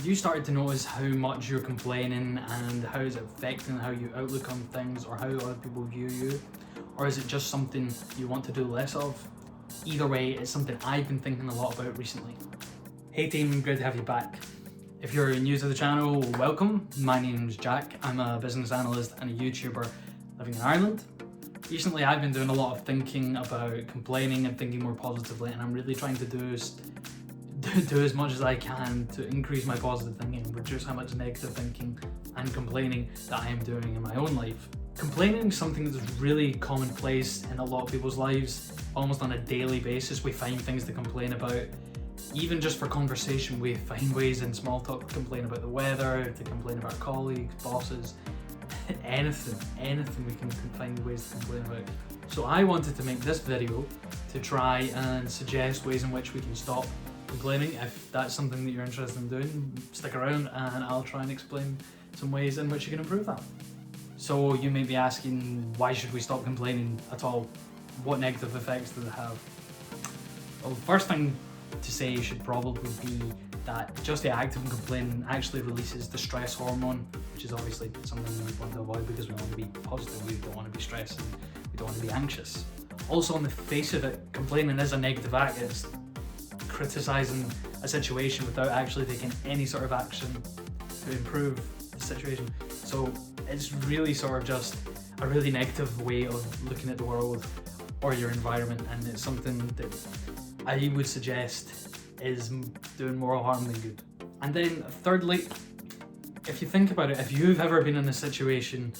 Have you started to notice how much you're complaining and how is it affecting how you outlook on things or how other people view you? Or is it just something you want to do less of? Either way, it's something I've been thinking a lot about recently. Hey team, great to have you back. If you're new to the channel, welcome. My name's Jack. I'm a business analyst and a YouTuber living in Ireland. Recently, I've been doing a lot of thinking about complaining and thinking more positively, and I'm really trying to do as much as I can to increase my positive thinking and reduce how much negative thinking and complaining that I am doing in my own life. Complaining is something that's really commonplace in a lot of people's lives. Almost on a daily basis, we find things to complain about. Even just for conversation, we find ways in small talk to complain about the weather, to complain about colleagues, bosses, anything we can find ways to complain about. So I wanted to make this video to try and suggest ways in which we can stop complaining. If that's something that you're interested in doing, stick around and I'll try and explain some ways in which you can improve that. So you may be asking, why should we stop complaining at all? What negative effects does it have? Well, the first thing to say should probably be that just the act of complaining actually releases the stress hormone, which is obviously something we want to avoid because we want to be positive, we don't want to be stressed and we don't want to be anxious. Also, on the face of it, complaining is a negative act. It's criticising a situation without actually taking any sort of action to improve the situation. So it's really sort of just a really negative way of looking at the world or your environment, and it's something that I would suggest is doing more harm than good. And then thirdly, if you think about it, if you've ever been in a situation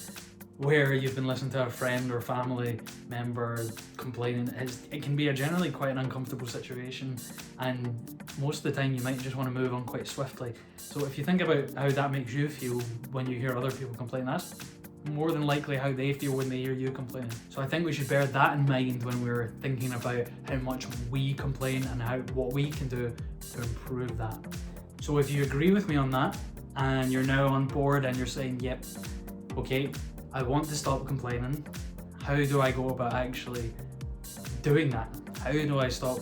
where you've been listening to a friend or family member complaining, it can be a generally quite an uncomfortable situation, and most of the time you might just want to move on quite swiftly. So if you think about how that makes you feel when you hear other people complain, that's more than likely how they feel when they hear you complaining. So I think we should bear that in mind when we're thinking about how much we complain and what we can do to improve that. So if you agree with me on that and you're now on board and you're saying, yep, okay, I want to stop complaining, how do I go about actually doing that? How do I stop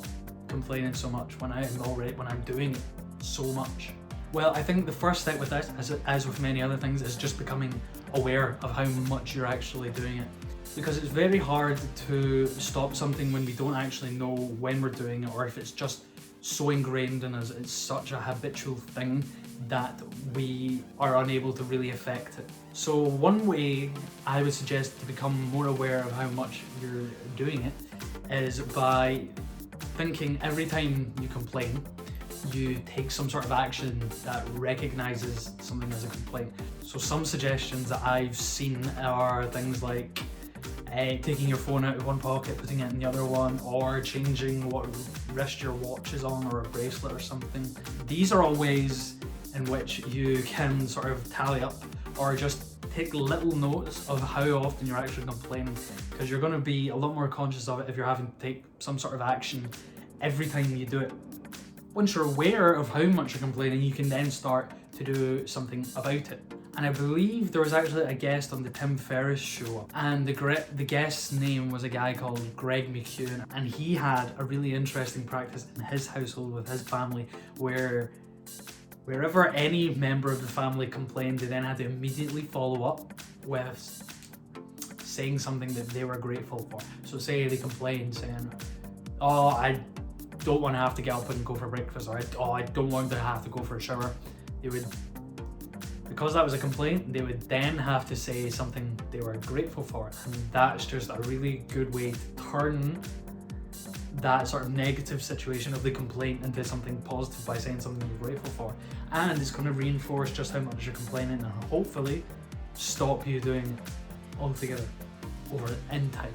complaining so much when I'm doing it so much? Well, I think the first step with this, as with many other things, is just becoming aware of how much you're actually doing it. Because it's very hard to stop something when we don't actually know when we're doing it, or if it's just so ingrained in us, it's such a habitual thing that we are unable to really affect it. So one way I would suggest to become more aware of how much you're doing it is by thinking every time you complain, you take some sort of action that recognizes something as a complaint. So some suggestions that I've seen are things like taking your phone out of one pocket, putting it in the other one, or changing what wrist your watch is on, or a bracelet or something. These are all ways in which you can sort of tally up or just take little notes of how often you're actually complaining, because you're going to be a lot more conscious of it if you're having to take some sort of action every time you do it. Once you're aware of how much you're complaining, you can then start to do something about it. And I believe there was actually a guest on the Tim Ferriss show, and the guest's name was a guy called Greg McHugh, and he had a really interesting practice in his household with his family where wherever any member of the family complained, they then had to immediately follow up with saying something that they were grateful for. So say they complained saying, oh, I don't want to have to get up and go for breakfast, or I don't want to have to go for a shower. Because that was a complaint, they would then have to say something they were grateful for, and that's just a really good way to turn that sort of negative situation of the complaint into something positive by saying something you're grateful for. And it's going to reinforce just how much you're complaining and hopefully stop you doing it altogether over in time.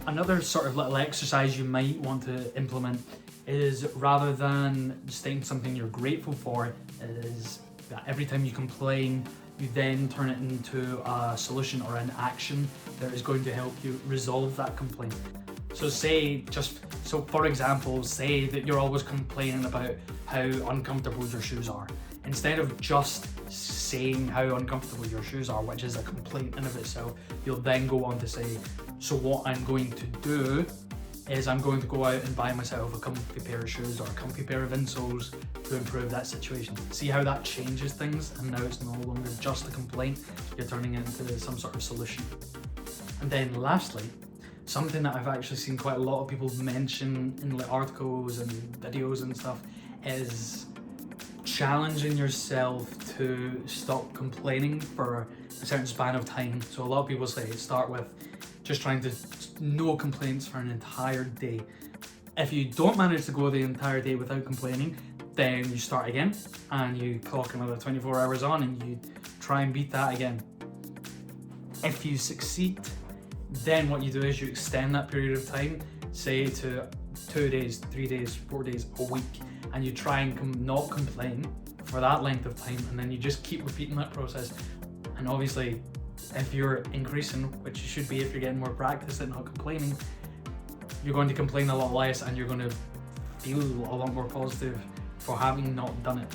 Another sort of little exercise you might want to implement is, rather than stating something you're grateful for, is that every time you complain, you then turn it into a solution or an action that is going to help you resolve that complaint. So for example, say that you're always complaining about how uncomfortable your shoes are. Instead of just saying how uncomfortable your shoes are, which is a complaint in of itself, you'll then go on to say, so what I'm going to do is I'm going to go out and buy myself a comfy pair of shoes or a comfy pair of insoles to improve that situation. See how that changes things, and now it's no longer just a complaint, you're turning it into some sort of solution. And then lastly, something that I've actually seen quite a lot of people mention in like articles and videos and stuff is challenging yourself to stop complaining for a certain span of time. So a lot of people say start with just trying to no complaints for an entire day. If you don't manage to go the entire day without complaining, then you start again and you clock another 24 hours on and you try and beat that again. If you succeed, then what you do is you extend that period of time, say to 2 days, 3 days, 4 days, a week, and you try and not complain for that length of time, and then you just keep repeating that process. And obviously, if you're increasing, which you should be if you're getting more practice at not complaining, you're going to complain a lot less and you're going to feel a lot more positive for having not done it.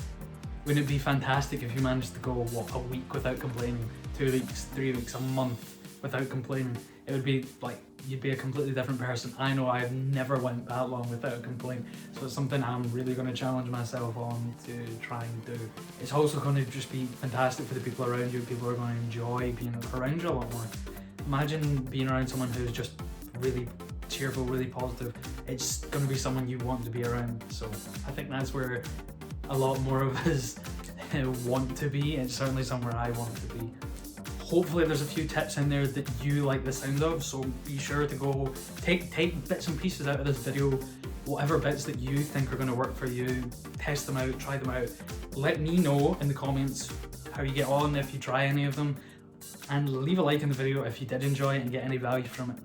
Wouldn't it be fantastic if you managed to go, a week without complaining, 2 weeks, 3 weeks, a month without complaining? It would be like, you'd be a completely different person. I know I've never went that long without a complaint, so it's something I'm really going to challenge myself on to try and do. It's also going to just be fantastic for the people around you. People are going to enjoy being around you a lot more. Imagine being around someone who's just really cheerful, really positive. It's going to be someone you want to be around. So I think that's where a lot more of us want to be. It's certainly somewhere I want to be. Hopefully there's a few tips in there that you like the sound of, so be sure to go take bits and pieces out of this video, whatever bits that you think are going to work for you, test them out, try them out. Let me know in the comments how you get on, if you try any of them, and leave a like in the video if you did enjoy it and get any value from it.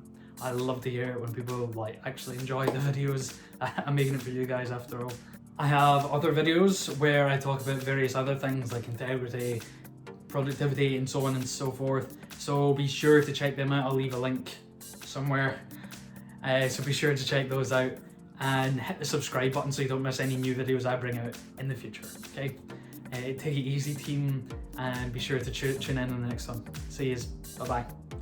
I love to hear it when people like actually enjoy the videos. I'm making it for you guys after all. I have other videos where I talk about various other things like integrity, productivity, and so on and so forth, so be sure to check them out. I'll leave a link somewhere, so be sure to check those out and hit the subscribe button so you don't miss any new videos I bring out in the future. Okay, take it easy team, and be sure to tune in on the next one. See you, bye bye.